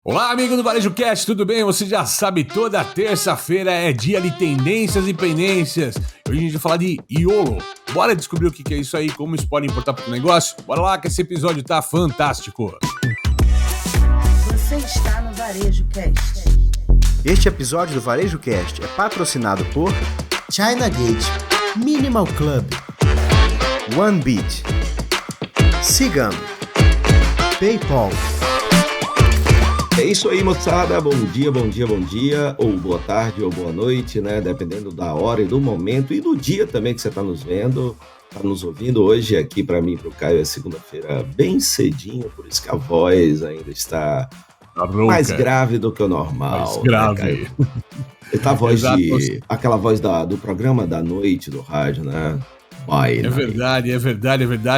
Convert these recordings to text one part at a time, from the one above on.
Olá, amigo do Varejo Cast, tudo bem? Você já sabe, toda terça-feira é dia de tendências e pendências. Hoje a gente vai falar de YOLO. Bora descobrir o que é isso aí, como isso pode importar para o negócio? Bora lá que esse episódio tá fantástico. Você está no Varejo Cast. Este episódio do Varejo Cast é patrocinado por China Gate, Minimal Club, OneBeat, Sigam, PayPal. É isso aí, moçada. Bom dia, ou boa tarde, ou boa noite, né? Dependendo da hora e do momento e do dia também que você está nos vendo, está nos ouvindo. Hoje aqui para mim e para o Caio é segunda-feira bem cedinho, por isso que a voz ainda está mais grave do que o normal. Mais grave. Né, Caio? Tá a voz aquela voz do programa da noite do rádio, né? É verdade.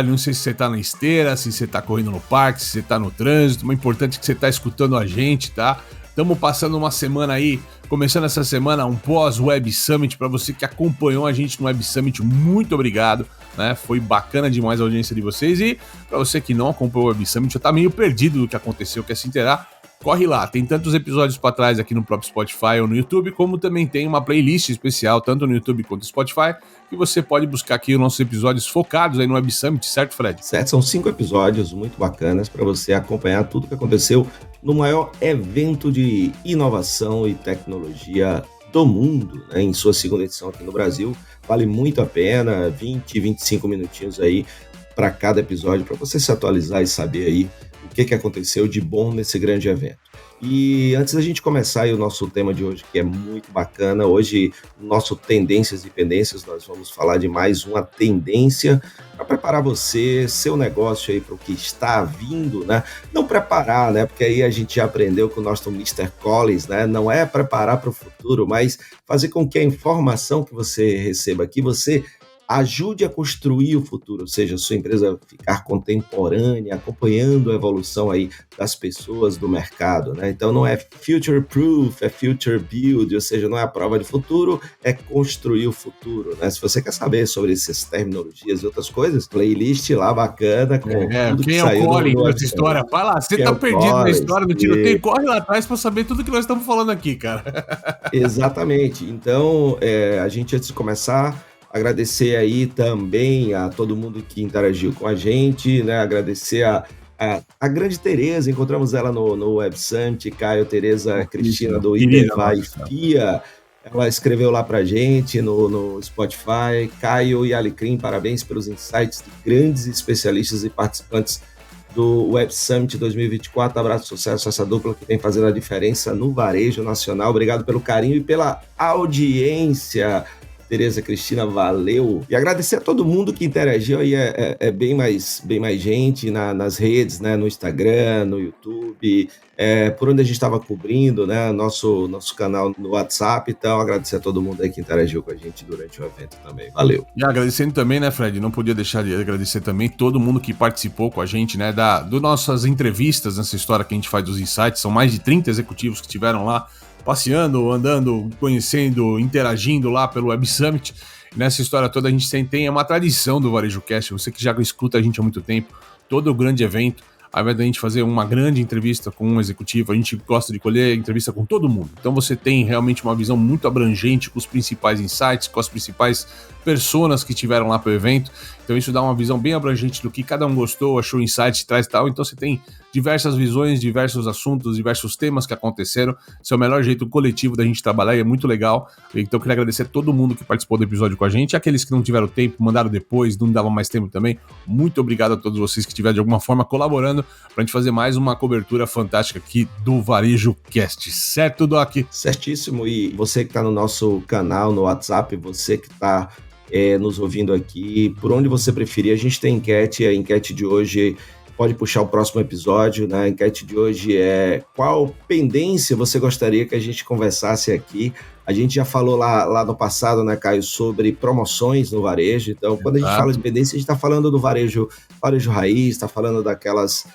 Não sei se você tá na esteira, se você tá correndo no parque, se você tá no trânsito, mas o importante é que você tá escutando a gente, tá? Estamos passando uma semana aí, começando essa semana, um pós-Web Summit. Para você que acompanhou a gente no Web Summit, muito obrigado, né? Foi bacana demais a audiência de vocês. E para você que não acompanhou o Web Summit, já tá meio perdido do que aconteceu, quer se inteirar, corre lá, tem tantos episódios para trás aqui no próprio Spotify ou no YouTube, como também tem uma playlist especial, tanto no YouTube quanto no Spotify, que você pode buscar aqui os nossos episódios focados aí no Web Summit, certo, Fred? Certo, são 5 episódios muito bacanas para você acompanhar tudo que aconteceu no maior evento de inovação e tecnologia do mundo, né, em sua segunda edição aqui no Brasil. Vale muito a pena, 20, 25 minutinhos aí para cada episódio, para você se atualizar e saber aí o que aconteceu de bom nesse grande evento. E antes da gente começar aí o nosso tema de hoje, que é muito bacana, hoje no nosso Tendências e Pendências, nós vamos falar de mais uma tendência para preparar você, seu negócio aí para o que está vindo, né? Não preparar, né? Porque aí a gente já aprendeu com o nosso Mr. Collins, né? Não é preparar para o futuro, mas fazer com que a informação que você receba aqui, você ajude a construir o futuro, ou seja, a sua empresa ficar contemporânea, acompanhando a evolução aí das pessoas do mercado, né? Então não é future proof, é future build, ou seja, não é a prova de futuro, é construir o futuro, né? Se você quer saber sobre essas terminologias e outras coisas, playlist lá bacana com tudo que saiu. Quem é o Collins nessa história? Vai lá, você tá perdido na história do tiroteio, corre lá atrás para saber tudo que nós estamos falando aqui, cara. Exatamente. Então, a gente, antes de começar, agradecer aí também a todo mundo que interagiu com a gente, né? Agradecer a grande Tereza, encontramos ela no Web Summit, Caio, Tereza, Cristina do Ipevá e FIA. Ela escreveu lá pra gente no Spotify. Caio e Alecrim, parabéns pelos insights de grandes especialistas e participantes do Web Summit 2024. Abraço, sucesso a essa dupla que vem fazendo a diferença no varejo nacional. Obrigado pelo carinho e pela audiência. Tereza, Cristina, valeu. E agradecer a todo mundo que interagiu aí, bem mais gente nas redes, né, no Instagram, no YouTube, por onde a gente estava cobrindo, né, nosso canal no WhatsApp. Então, agradecer a todo mundo aí que interagiu com a gente durante o evento também. Valeu. E agradecendo também, né, Fred, não podia deixar de agradecer também todo mundo que participou com a gente, né, das nossas entrevistas nessa história que a gente faz dos insights. São mais de 30 executivos que estiveram lá passeando, andando, conhecendo, interagindo lá pelo Web Summit. Nessa história toda a gente tem uma tradição do Varejo Cast, você que já escuta a gente há muito tempo, todo o grande evento, ao invés da gente fazer uma grande entrevista com um executivo, a gente gosta de colher entrevista com todo mundo. Então você tem realmente uma visão muito abrangente com os principais insights, com as principais personas que estiveram lá para o evento. Então isso dá uma visão bem abrangente do que cada um gostou, achou insight, traz e tal. Então você tem diversas visões, diversos assuntos, diversos temas que aconteceram. Esse é o melhor jeito coletivo da gente trabalhar e é muito legal. Então eu queria agradecer a todo mundo que participou do episódio com a gente. Aqueles que não tiveram tempo, mandaram depois, não dava mais tempo também. Muito obrigado a todos vocês que estiveram de alguma forma colaborando para a gente fazer mais uma cobertura fantástica aqui do Varejo Cast. Certo, Doc? Certíssimo. E você que está no nosso canal, no WhatsApp, você que está nos ouvindo aqui, por onde você preferir, a gente tem enquete. A enquete de hoje pode puxar o próximo episódio, né? A enquete de hoje é: qual pendência você gostaria que a gente conversasse aqui? A gente já falou lá no passado, né, Caio, sobre promoções no varejo. Então, quando a gente fala de pendência, a gente está falando do varejo raiz, está falando daquelas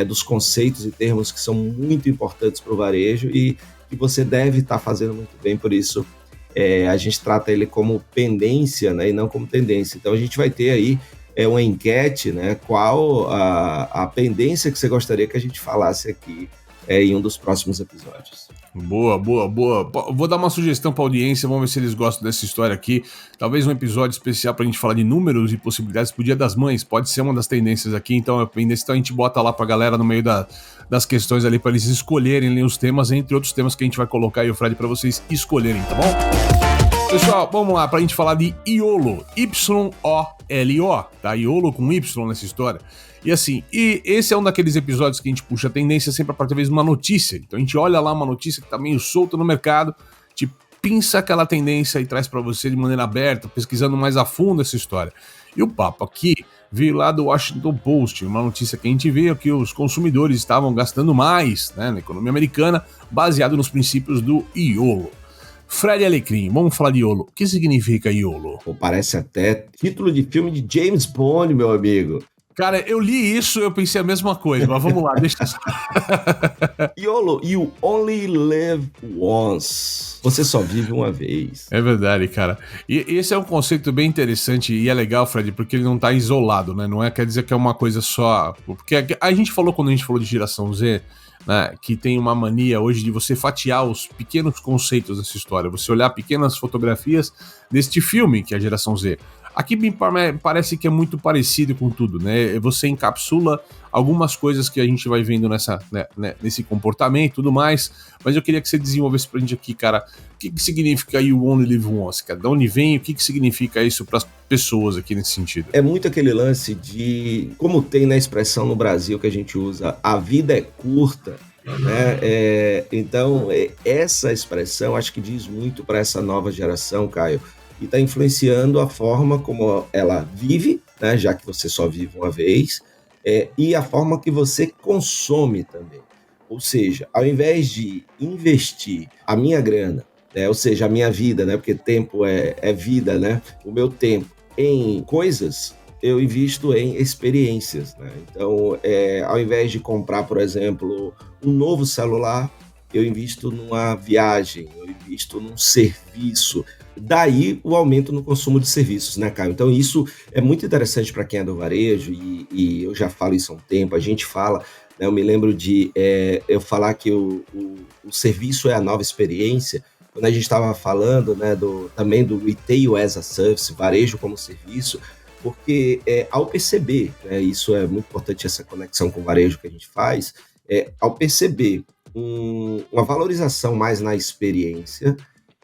dos conceitos e termos que são muito importantes para o varejo e que você deve estar fazendo muito bem. Por isso, a gente trata ele como pendência, né, e não como tendência. Então, a gente vai ter aí uma enquete, né, qual a pendência que você gostaria que a gente falasse aqui em um dos próximos episódios. Boa. Vou dar uma sugestão pra audiência, vamos ver se eles gostam dessa história aqui. Talvez um episódio especial pra gente falar de números e possibilidades pro Dia das Mães, pode ser uma das tendências aqui, então a gente bota lá pra galera no meio das questões ali pra eles escolherem ali os temas, entre outros temas que a gente vai colocar aí, o Fred, pra vocês escolherem, tá bom? Pessoal, vamos lá pra gente falar de YOLO, Y-O-L-O, tá? YOLO com Y nessa história. E assim, esse é um daqueles episódios que a gente puxa a tendência sempre a partir de uma notícia. Então a gente olha lá uma notícia que tá meio solta no mercado, te pinça aquela tendência e traz pra você de maneira aberta, pesquisando mais a fundo essa história. E o papo aqui veio lá do Washington Post, uma notícia que a gente vê que os consumidores estavam gastando mais, né, na economia americana, baseado nos princípios do YOLO. Fred Alecrim, vamos falar de YOLO. O que significa YOLO? Pô, parece até título de filme de James Bond, meu amigo. Cara, eu li isso e eu pensei a mesma coisa, mas vamos lá, deixa eu... YOLO, you only live once. Você só vive uma vez. É verdade, cara. E esse é um conceito bem interessante e é legal, Fred, porque ele não tá isolado, né? Não quer dizer que é uma coisa só... Porque a gente falou, quando a gente falou de geração Z, né, que tem uma mania hoje de você fatiar os pequenos conceitos dessa história, você olhar pequenas fotografias deste filme, que é a geração Z. Aqui me parece que é muito parecido com tudo, né? Você encapsula algumas coisas que a gente vai vendo nesse comportamento e tudo mais, mas eu queria que você desenvolvesse pra gente aqui, cara, o que significa You Only Live Once, cara? De onde vem, o que significa isso pras pessoas aqui nesse sentido? É muito aquele lance de, como tem na expressão no Brasil que a gente usa, a vida é curta, né? Então, essa expressão acho que diz muito para essa nova geração, Caio, e está influenciando a forma como ela vive, né, já que você só vive uma vez, e a forma que você consome também. Ou seja, ao invés de investir a minha grana, né, ou seja, a minha vida, né, porque tempo é vida, né, o meu tempo em coisas, eu invisto em experiências. Né? Então, ao invés de comprar, por exemplo, um novo celular, eu invisto numa viagem, eu invisto num serviço. Daí o aumento no consumo de serviços, né, Caio? Então isso é muito interessante para quem é do varejo e eu já falo isso há um tempo, a gente fala, né, eu me lembro de eu falar que o serviço é a nova experiência, quando a gente estava falando, né, também do Retail as a Service, varejo como serviço, porque ao perceber, né, isso é muito importante, essa conexão com o varejo que a gente faz, ao perceber uma valorização mais na experiência.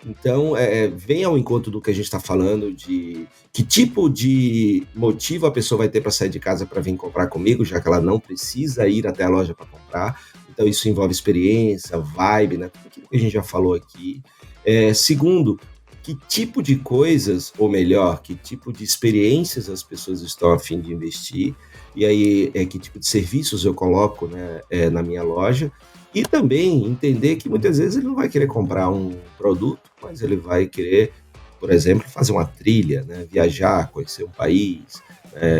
Então, vem ao encontro do que a gente está falando, de que tipo de motivo a pessoa vai ter para sair de casa para vir comprar comigo, já que ela não precisa ir até a loja para comprar. Então, isso envolve experiência, vibe, né? Tudo aquilo que a gente já falou aqui. Segundo, que tipo de coisas, ou melhor, que tipo de experiências as pessoas estão a fim de investir, e aí que tipo de serviços eu coloco, né, na minha loja. E também entender que muitas vezes ele não vai querer comprar um produto, mas ele vai querer, por exemplo, fazer uma trilha, né? Viajar, conhecer um país,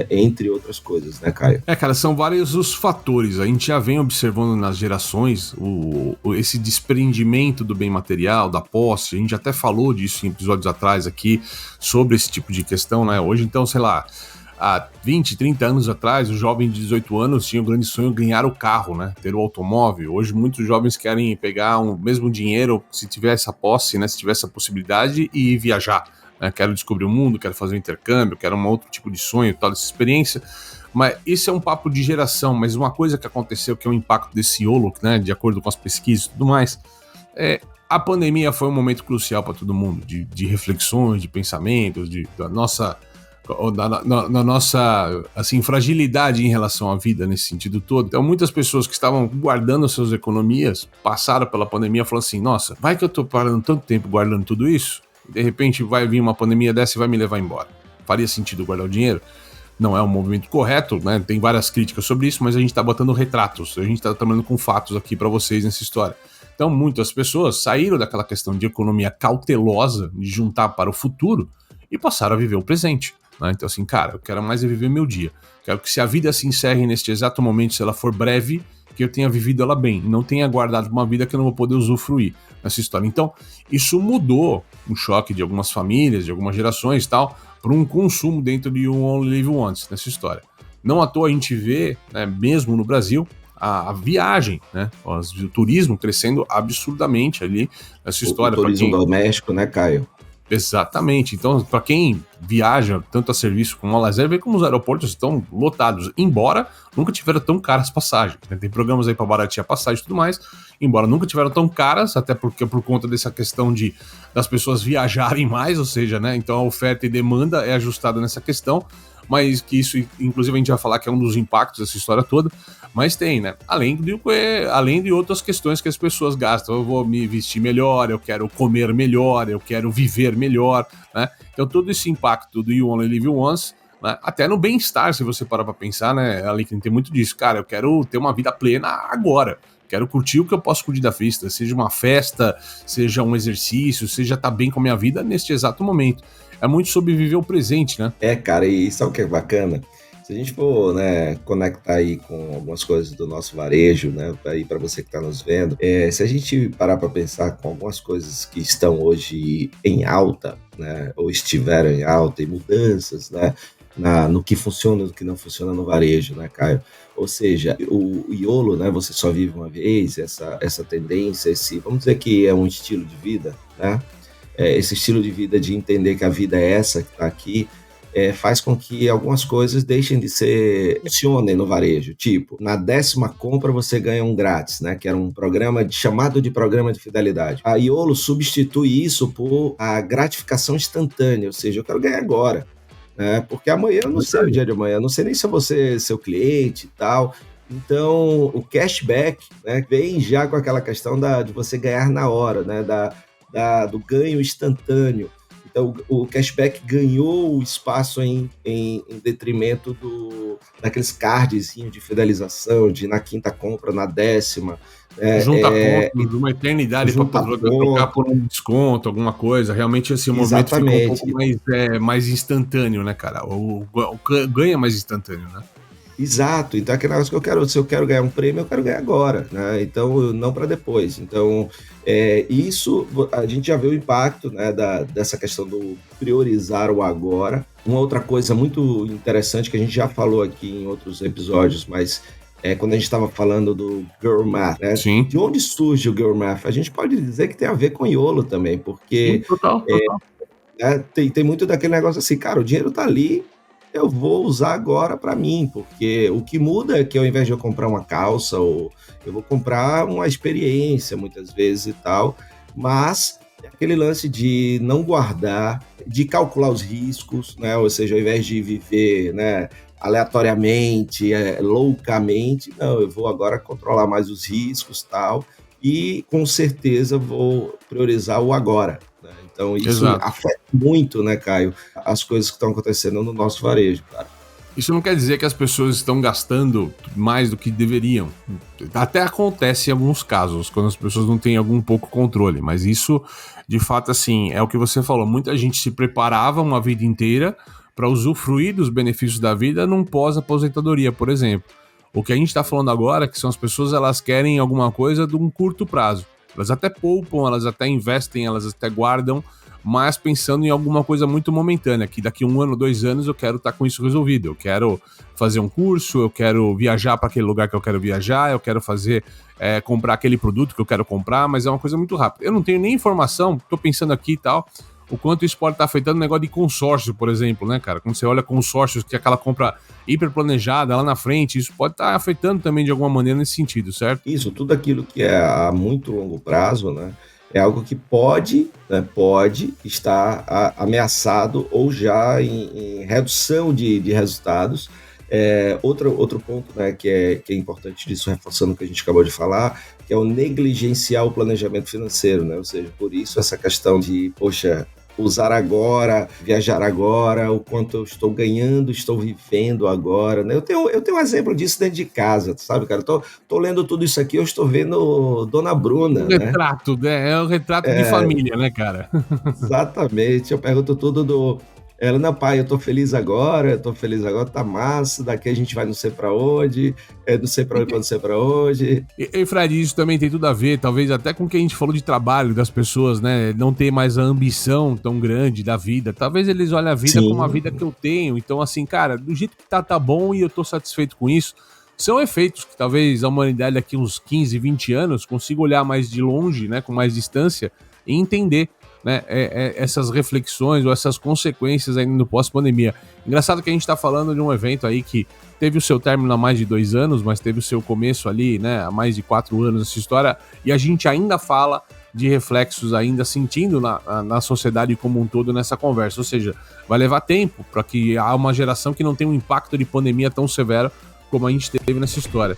entre outras coisas, né, Caio? Cara, são vários os fatores. A gente já vem observando nas gerações esse desprendimento do bem material, da posse. A gente até falou disso em episódios atrás aqui, sobre esse tipo de questão, né? Hoje, então, sei lá, há 20, 30 anos atrás, o jovem de 18 anos tinha o grande sonho de ganhar o carro, né? Ter o automóvel. Hoje, muitos jovens querem pegar o mesmo dinheiro, se tiver essa posse, né? Se tiver essa possibilidade, e viajar. Né? Quero descobrir o mundo, quero fazer um intercâmbio, quero um outro tipo de sonho, tal, dessa experiência. Mas esse é um papo de geração. Mas uma coisa que aconteceu, que é o impacto desse YOLO, né? De acordo com as pesquisas e tudo mais, a pandemia foi um momento crucial para todo mundo, de reflexões, de pensamentos, da nossa assim, fragilidade em relação à vida nesse sentido todo. Então muitas pessoas que estavam guardando suas economias passaram pela pandemia falando assim, nossa, vai que eu tô parando tanto tempo guardando tudo isso e de repente vai vir uma pandemia dessa e vai me levar embora. Faria sentido guardar o dinheiro? Não é um movimento correto, né? Tem várias críticas sobre isso, mas a gente tá botando retratos, a gente tá trabalhando com fatos aqui para vocês nessa história. Então muitas pessoas saíram daquela questão de economia cautelosa, de juntar para o futuro, e passaram a viver o presente. Então assim, cara, eu quero mais viver meu dia. Quero que se a vida se encerre neste exato momento, se ela for breve, que eu tenha vivido ela bem, não tenha guardado uma vida que eu não vou poder usufruir nessa história. Então, isso mudou o choque de algumas famílias, de algumas gerações e tal, para um consumo dentro de You Only Live Once nessa história. Não à toa a gente vê, né, mesmo no Brasil, a viagem, né? O turismo crescendo absurdamente ali nessa história. O turismo doméstico, né, Caio? Exatamente. Então, para quem viaja tanto a serviço como a lazer, vê como os aeroportos estão lotados, embora nunca tiveram tão caras passagens, né? Tem programas aí para baratear passagem e tudo mais, embora nunca tiveram tão caras, até porque por conta dessa questão das pessoas viajarem mais, ou seja, né? Então a oferta e demanda é ajustada nessa questão, mas que isso, inclusive, a gente vai falar que é um dos impactos dessa história toda, mas tem, né? Além de outras questões que as pessoas gastam. Eu vou me vestir melhor, eu quero comer melhor, eu quero viver melhor, né? Então todo esse impacto do You Only Live Once, né? Até no bem-estar, se você parar pra pensar, né? Ali que tem muito disso. Cara, eu quero ter uma vida plena agora. Quero curtir o que eu posso curtir da festa, seja uma festa, seja um exercício, seja estar bem com a minha vida neste exato momento. É muito sobre viver o presente, né? Cara, e sabe o que é bacana? Se a gente for, né, conectar aí com algumas coisas do nosso varejo, né, aí para você que está nos vendo, se a gente parar para pensar com algumas coisas que estão hoje em alta, né, ou estiveram em alta, e mudanças, né, no que funciona e no que não funciona no varejo, né, Caio? Ou seja, o YOLO, né, você só vive uma vez, essa tendência, vamos dizer que é um estilo de vida, né? Esse estilo de vida de entender que a vida é essa que está aqui, faz com que algumas coisas deixem de funcionem no varejo. Tipo, na 10ª compra você ganha um grátis, né? Que era um programa chamado de programa de fidelidade. A YOLO substitui isso por a gratificação instantânea, ou seja, eu quero ganhar agora, né? Porque amanhã eu não sei o dia de amanhã, não sei nem se eu vou ser seu cliente e tal. Então, o cashback, né, vem já com aquela questão de você ganhar na hora, né? Do ganho instantâneo. Então, o cashback ganhou o espaço em detrimento daqueles cardzinhos de fidelização, de na 5ª compra, na 10ª. Junta pontos, uma eternidade para trocar por um desconto, alguma coisa. Realmente, assim, o movimento ficou um pouco mais instantâneo, né, cara? O ganho é mais instantâneo, né? Exato, então aquele negócio que se eu quero ganhar um prêmio, eu quero ganhar agora, né? Então, não para depois. Então, isso a gente já vê o impacto, né, dessa questão do priorizar o agora. Uma outra coisa muito interessante que a gente já falou aqui em outros episódios, mas quando a gente estava falando do Girl Math, né? Sim. De onde surge o Girl Math? A gente pode dizer que tem a ver com YOLO também, porque sim, total. Tem muito daquele negócio assim, cara, o dinheiro tá ali, eu vou usar agora para mim, porque o que muda é que ao invés de eu comprar uma calça, ou eu vou comprar uma experiência muitas vezes e tal, mas aquele lance de não guardar, de calcular os riscos, né? Ou seja, ao invés de viver, né, aleatoriamente, loucamente, não, eu vou agora controlar mais os riscos e tal, e com certeza vou priorizar o agora. Então, isso afeta muito, né, Caio, as coisas que estão acontecendo no nosso varejo, cara. Isso não quer dizer que as pessoas estão gastando mais do que deveriam. Até acontece em alguns casos, quando as pessoas não têm algum pouco controle. Mas isso, de fato, assim, é o que você falou. Muita gente se preparava uma vida inteira para usufruir dos benefícios da vida num pós-aposentadoria, por exemplo. O que a gente está falando agora é que são as pessoas, elas querem alguma coisa de um curto prazo. Elas até poupam, elas até investem, elas até guardam, mas pensando em alguma coisa muito momentânea, que daqui 1 ano, 2 anos eu quero estar com isso resolvido. Eu quero fazer um curso, eu quero viajar para aquele lugar que eu quero viajar, eu quero comprar aquele produto que eu quero comprar, mas é uma coisa muito rápida. Eu não tenho nem informação, estou pensando aqui e tal, o quanto isso pode estar afetando o negócio de consórcio, por exemplo, né, cara? Quando você olha consórcios, que é aquela compra hiper planejada lá na frente, isso pode estar afetando também de alguma maneira nesse sentido, certo? Isso, tudo aquilo que é a muito longo prazo, né, é algo que pode estar ameaçado ou já em redução de resultados. Outro ponto, né, que é importante disso, reforçando o que a gente acabou de falar, que é o negligenciar o planejamento financeiro, né? Ou seja, por isso essa questão de, poxa, usar agora, viajar agora, o quanto eu estou ganhando, estou vivendo agora, né? Eu tenho um exemplo disso dentro de casa, sabe, cara? Eu tô lendo tudo isso aqui, eu estou vendo Dona Bruna, né? Retrato, né? É um retrato de família, né, cara? Exatamente, eu pergunto tudo ela, não, pai, eu tô feliz agora, tá massa, daqui a gente vai não sei pra onde, não sei pra onde. E Fred, isso também tem tudo a ver, talvez até com o que a gente falou de trabalho das pessoas, né, não ter mais a ambição tão grande da vida, talvez eles olhem a vida como a vida que eu tenho, então assim, cara, do jeito que tá bom e eu tô satisfeito com isso. são efeitos que talvez a humanidade daqui uns 15, 20 anos consiga olhar mais de longe, né, com mais distância e entender, né, essas reflexões ou essas consequências ainda no pós-pandemia. Engraçado que a gente está falando de um evento aí que teve o seu término há mais de 2 anos, mas teve o seu começo ali, né, há mais de 4 anos essa história, e a gente ainda fala de reflexos ainda sentindo na sociedade como um todo nessa conversa, ou seja, vai levar tempo para que há uma geração que não tenha um impacto de pandemia tão severo como a gente teve nessa história.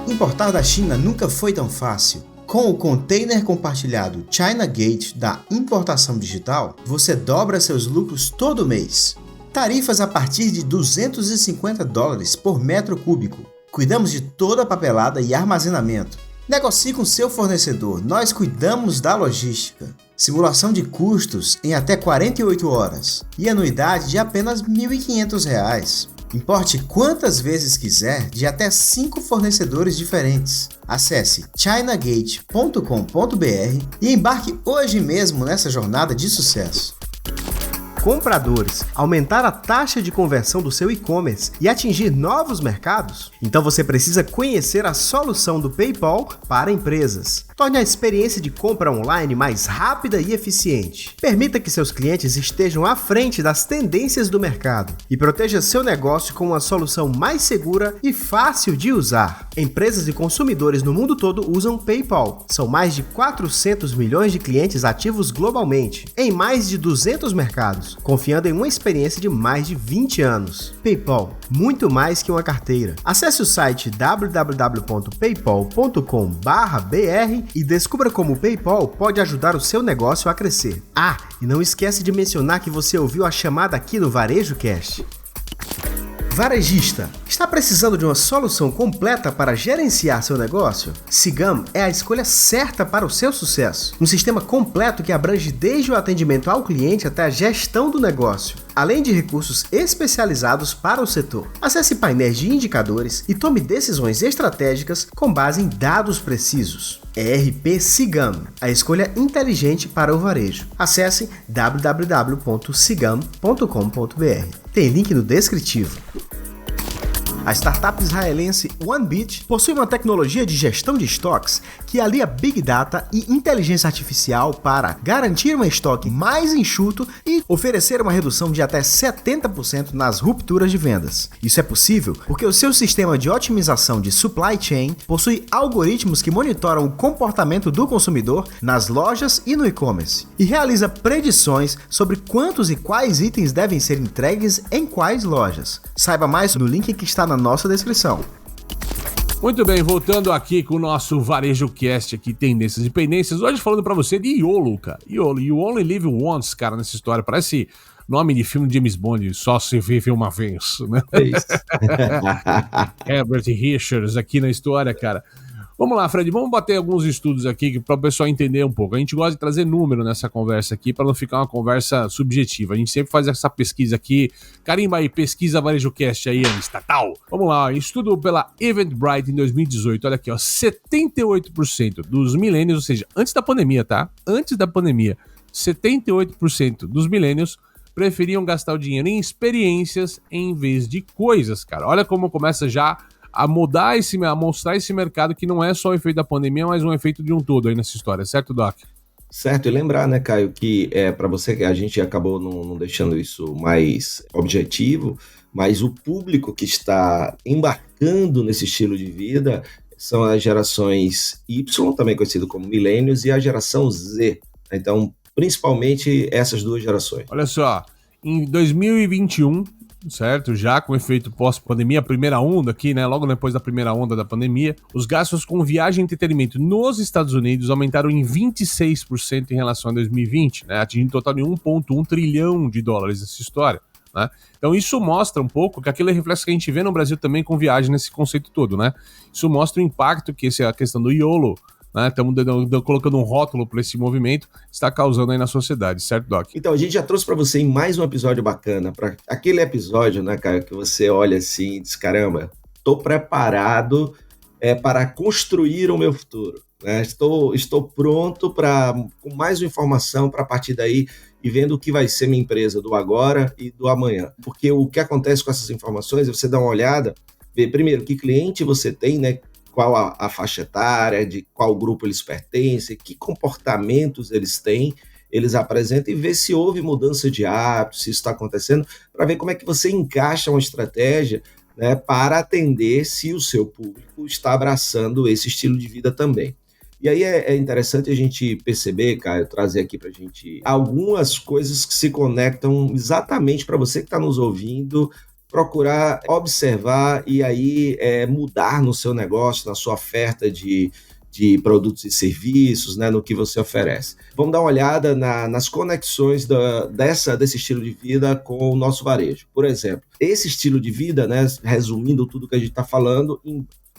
Importar da China nunca foi tão fácil. Com o container compartilhado China Gate da importação digital, você dobra seus lucros todo mês. Tarifas a partir de $250 por metro cúbico. Cuidamos de toda a papelada e armazenamento. Negocie com seu fornecedor, nós cuidamos da logística. Simulação de custos em até 48 horas e anuidade de apenas R$ 1.500. Importe quantas vezes quiser de até 5 fornecedores diferentes. Acesse chinagate.com.br e embarque hoje mesmo nessa jornada de sucesso. Compradores, aumentar a taxa de conversão do seu e-commerce e atingir novos mercados? Então você precisa conhecer a solução do PayPal para empresas. Torne a experiência de compra online mais rápida e eficiente. Permita que seus clientes estejam à frente das tendências do mercado e proteja seu negócio com uma solução mais segura e fácil de usar. Empresas e consumidores no mundo todo usam PayPal. São mais de 400 milhões de clientes ativos globalmente, em mais de 200 mercados, confiando em uma experiência de mais de 20 anos. PayPal, muito mais que uma carteira. Acesse o site www.paypal.com/br e descubra como o PayPal pode ajudar o seu negócio a crescer. Ah, e não esquece de mencionar que você ouviu a chamada aqui no Varejo Cast. Varejista, está precisando de uma solução completa para gerenciar seu negócio? Cigam é a escolha certa para o seu sucesso. Um sistema completo que abrange desde o atendimento ao cliente até a gestão do negócio, além de recursos especializados para o setor. Acesse painéis de indicadores e tome decisões estratégicas com base em dados precisos. ERP Cigam, a escolha inteligente para o varejo. Acesse www.cigam.com.br. Tem link no descritivo. A startup israelense OneBit possui uma tecnologia de gestão de estoques que alia Big Data e inteligência artificial para garantir um estoque mais enxuto e oferecer uma redução de até 70% nas rupturas de vendas. Isso é possível porque o seu sistema de otimização de supply chain possui algoritmos que monitoram o comportamento do consumidor nas lojas e no e-commerce e realiza predições sobre quantos e quais itens devem ser entregues em quais lojas. Saiba mais no link que está na nossa descrição. Muito bem, voltando aqui com o nosso Varejo Cast aqui, Tendências e Pendências, hoje falando pra você de YOLO, cara. YOLO, You Only Live Once, cara, nessa história. Parece nome de filme de James Bond, só se vive uma vez, né? É isso. Herbert Richards aqui na história, cara. Vamos lá, Fred, vamos bater alguns estudos aqui para o pessoal entender um pouco. A gente gosta de trazer número nessa conversa aqui para não ficar uma conversa subjetiva. A gente sempre faz essa pesquisa aqui. Carimba aí, pesquisa Varejo Cast aí, estatal. Vamos lá, estudo pela Eventbrite em 2018. Olha aqui, ó, 78% dos millennials, ou seja, antes da pandemia, tá? Antes da pandemia, 78% dos millennials preferiam gastar o dinheiro em experiências em vez de coisas, cara. Olha como começa já a mostrar esse mercado que não é só o efeito da pandemia, mas um efeito de um todo aí nessa história, certo, Doc? Certo, e lembrar, né, Caio, que para você, a gente acabou não deixando isso mais objetivo, mas o público que está embarcando nesse estilo de vida são as gerações Y, também conhecido como millennials, e a geração Z. Então, principalmente essas duas gerações. Olha só, em 2021... certo? Já com efeito pós-pandemia, a primeira onda aqui, né? Logo depois da primeira onda da pandemia, os gastos com viagem e entretenimento nos Estados Unidos aumentaram em 26% em relação a 2020, né? Atingindo um total de 1,1 trilhão de dólares essa história, né? Então isso mostra um pouco que aquele reflexo que a gente vê no Brasil também com viagem nesse conceito todo, né? Isso mostra o impacto que a questão do YOLO, né, estamos colocando um rótulo para esse movimento, está causando aí na sociedade, certo, Doc? Então, a gente já trouxe para você em mais um episódio bacana, para aquele episódio, né, cara, que você olha assim e diz, caramba, estou preparado para construir o meu futuro, né? Estou pronto com mais uma informação para partir daí e vendo o que vai ser minha empresa do agora e do amanhã. Porque o que acontece com essas informações é você dar uma olhada, ver primeiro que cliente você tem, né? Qual a faixa etária, de qual grupo eles pertencem, que comportamentos eles têm, eles apresentam, e ver se houve mudança de hábitos, se isso está acontecendo, para ver como é que você encaixa uma estratégia, né, para atender se o seu público está abraçando esse estilo de vida também. E aí é interessante a gente perceber, Caio, trazer aqui para a gente algumas coisas que se conectam exatamente para você que está nos ouvindo, procurar observar e aí mudar no seu negócio, na sua oferta de produtos e serviços, né, no que você oferece. Vamos dar uma olhada nas conexões desse estilo de vida com o nosso varejo. Por exemplo, esse estilo de vida, né, resumindo tudo que a gente está falando,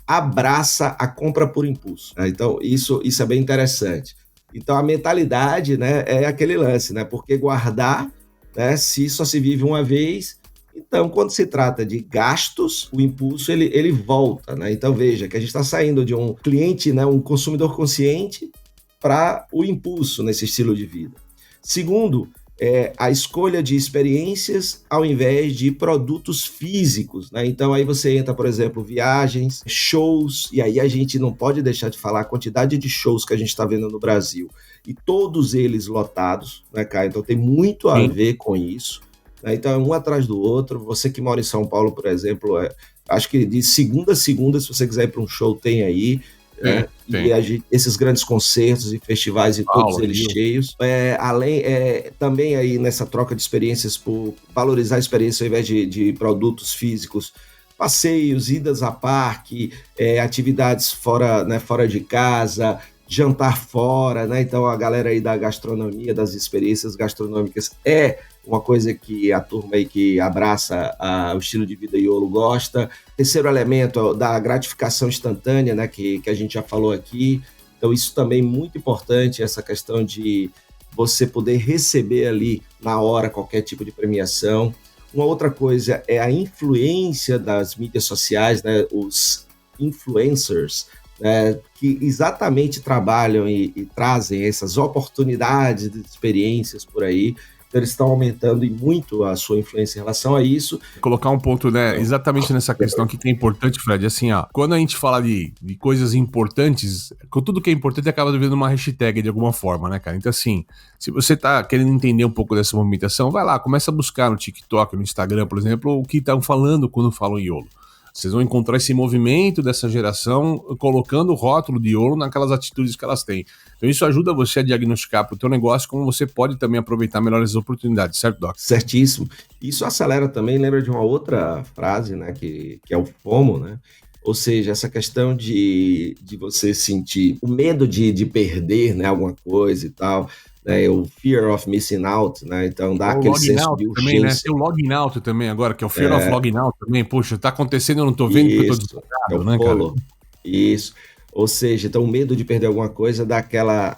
abraça a compra por impulso. Né? Então, isso é bem interessante. Então, a mentalidade, né, é aquele lance, né? Porque guardar, né, se só se vive uma vez. Então, quando se trata de gastos, o impulso ele volta, né? Então, veja que a gente está saindo de um cliente, né, um consumidor consciente, para o impulso nesse estilo de vida. Segundo, a escolha de experiências ao invés de produtos físicos, né? Então, aí você entra, por exemplo, viagens, shows, e aí a gente não pode deixar de falar a quantidade de shows que a gente está vendo no Brasil, e todos eles lotados, né, Caio? Então, tem muito a ver com isso. Então, é um atrás do outro. Você que mora em São Paulo, por exemplo, acho que de segunda a segunda, se você quiser ir para um show, tem aí. E esses grandes concertos e festivais e todos eles cheios. Também aí nessa troca de experiências, por valorizar a experiência ao invés de produtos físicos, passeios, idas a parque, atividades fora de casa, jantar fora, né? Então a galera aí da gastronomia, das experiências gastronômicas é uma coisa que a turma aí que abraça o estilo de vida Iolo gosta. Terceiro elemento, da gratificação instantânea, né, que a gente já falou aqui. Então isso também é muito importante, essa questão de você poder receber ali na hora qualquer tipo de premiação. Uma outra coisa é a influência das mídias sociais, né, os influencers, que exatamente trabalham e trazem essas oportunidades de experiências por aí. Então, eles estão aumentando muito a sua influência em relação a isso. Colocar um ponto, né, exatamente nessa questão aqui que é importante, Fred, assim, quando a gente fala de coisas importantes, tudo que é importante acaba devendo uma hashtag de alguma forma, né, cara? Então, assim, se você tá querendo entender um pouco dessa movimentação, vai lá, começa a buscar no TikTok, no Instagram, por exemplo, o que estão falando quando falam Iolo. Vocês vão encontrar esse movimento dessa geração colocando o rótulo de Iolo naquelas atitudes que elas têm. Então isso ajuda você a diagnosticar para o teu negócio como você pode também aproveitar melhor as oportunidades, certo, Doc? Certíssimo. Isso acelera também, lembra de uma outra frase, né, que é o FOMO, né? Ou seja, essa questão de você sentir o medo de perder, né, alguma coisa e tal, né, o fear of missing out, né, então dá aquele senso de urgência. Também, né? Tem o login out também agora, que é o fear of login out também. Poxa, tá acontecendo, eu não tô vendo porque eu tô desligado, né, cara? Isso. Ou seja, então o medo de perder alguma coisa dá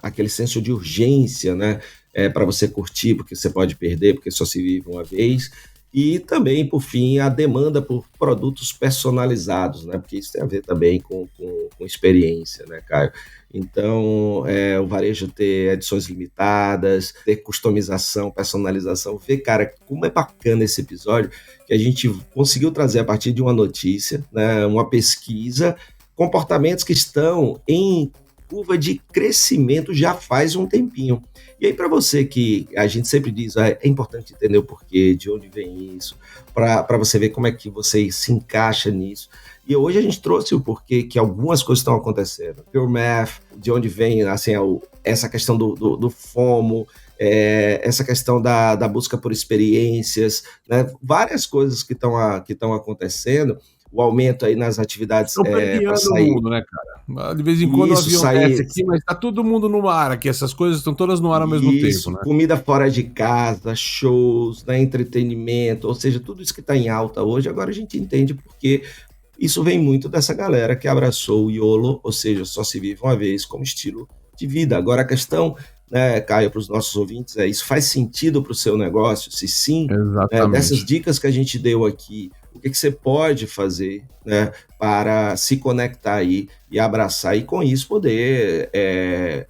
aquele senso de urgência, né, para você curtir, porque você pode perder, porque só se vive uma vez. E também, por fim, a demanda por produtos personalizados, né? Porque isso tem a ver também com experiência, né, Caio? Então, o varejo ter edições limitadas, ter customização, personalização. Vê, cara, como é bacana esse episódio, que a gente conseguiu trazer a partir de uma notícia, né, uma pesquisa, comportamentos que estão em curva de crescimento já faz um tempinho. E aí, para você que a gente sempre diz, é importante entender o porquê, de onde vem isso, para você ver como é que você se encaixa nisso. E hoje a gente trouxe o porquê que algumas coisas estão acontecendo. Pure Math, de onde vem assim, essa questão do FOMO, essa questão da busca por experiências, né? Várias coisas que estão acontecendo. O aumento aí nas atividades para sair. Mundo, né, cara? De vez em quando o avião desce aqui, mas tá todo mundo no ar aqui, essas coisas estão todas no ar ao mesmo tempo, né? Comida fora de casa, shows, né, entretenimento, ou seja, tudo isso que está em alta hoje, agora a gente entende porque isso vem muito dessa galera que abraçou o YOLO, ou seja, só se vive uma vez como estilo de vida. Agora a questão, né, Caio, para os nossos ouvintes, isso faz sentido para o seu negócio? Se sim, dessas dicas que a gente deu aqui, o que você pode fazer, né, para se conectar aí e abraçar e com isso poder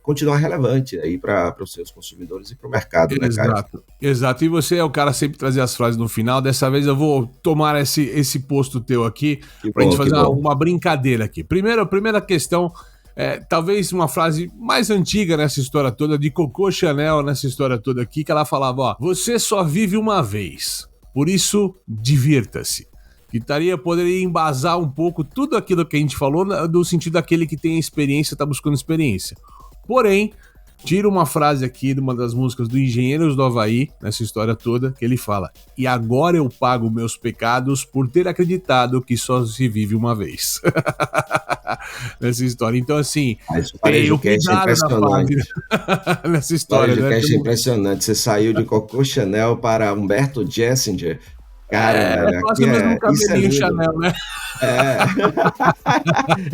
continuar relevante aí para os seus consumidores e para o mercado, né, Caio? Exato. E você é o cara sempre trazer as frases no final. Dessa vez eu vou tomar esse posto teu aqui para a gente fazer uma brincadeira aqui. Primeira questão, talvez uma frase mais antiga nessa história toda, de Coco Chanel nessa história toda aqui, que ela falava, ó, você só vive uma vez, por isso divirta-se. Que poderia embasar um pouco tudo aquilo que a gente falou, no sentido daquele que tem experiência, tá buscando experiência. Porém, tira uma frase aqui de uma das músicas do Engenheiros do Havaí, nessa história toda, que ele fala: e agora eu pago meus pecados por ter acreditado que só se vive uma vez. Nessa história. Então, assim, o cuidado na fase nessa história. O é impressionante. Você saiu de Coco Chanel para Humberto Gessinger. Cara, quase o mesmo cabelinho Chanel, né?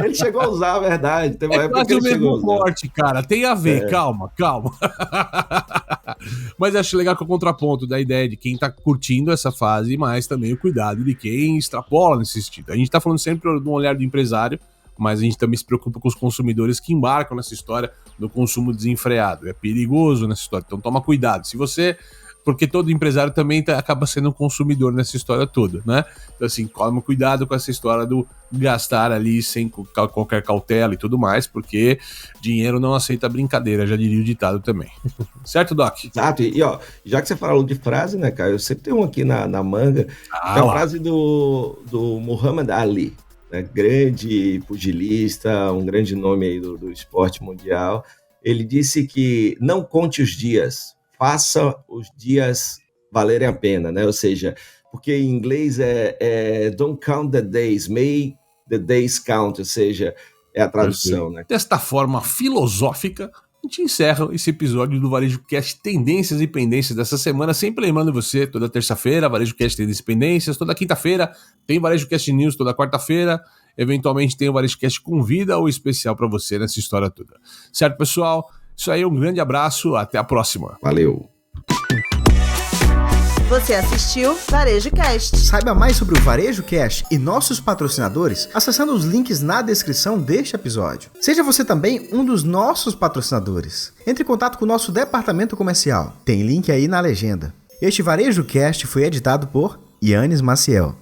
Ele chegou a usar, a verdade. Tem uma época quase que ele o mesmo corte, cara. Tem a ver, calma. Mas acho legal que é o contraponto da ideia de quem tá curtindo essa fase, mas também o cuidado de quem extrapola nesse sentido. A gente tá falando sempre de um olhar do empresário, mas a gente também se preocupa com os consumidores que embarcam nessa história do consumo desenfreado. É perigoso nessa história, então toma cuidado. Porque todo empresário também acaba sendo um consumidor nessa história toda, né? Então, assim, toma cuidado com essa história do gastar ali sem qualquer cautela e tudo mais, porque dinheiro não aceita brincadeira, já diria o ditado também. Certo, Doc? Exato. E, ó, já que você falou de frase, né, Caio? Eu sempre tenho um aqui na manga, que é a frase do Muhammad Ali, né? Grande pugilista, um grande nome aí do esporte mundial. Ele disse que não conte os dias, faça os dias valerem a pena, né? Ou seja, porque em inglês don't count the days, make the days count, ou seja, é a tradução, né? Desta forma filosófica, a gente encerra esse episódio do Varejo Cast Tendências e Pendências dessa semana, sempre lembrando você, toda terça-feira, Varejo Cast Tendências e Pendências, toda quinta-feira tem Varejo Cast News, toda quarta-feira, eventualmente tem o Varejo Cast Convida ou especial para você nessa história toda. Certo, pessoal? Isso aí, um grande abraço, até a próxima. Valeu! Você assistiu Varejo Cast. Saiba mais sobre o Varejo Cast e nossos patrocinadores acessando os links na descrição deste episódio. Seja você também um dos nossos patrocinadores. Entre em contato com o nosso departamento comercial. Tem link aí na legenda. Este Varejo Cast foi editado por Yannis Maciel.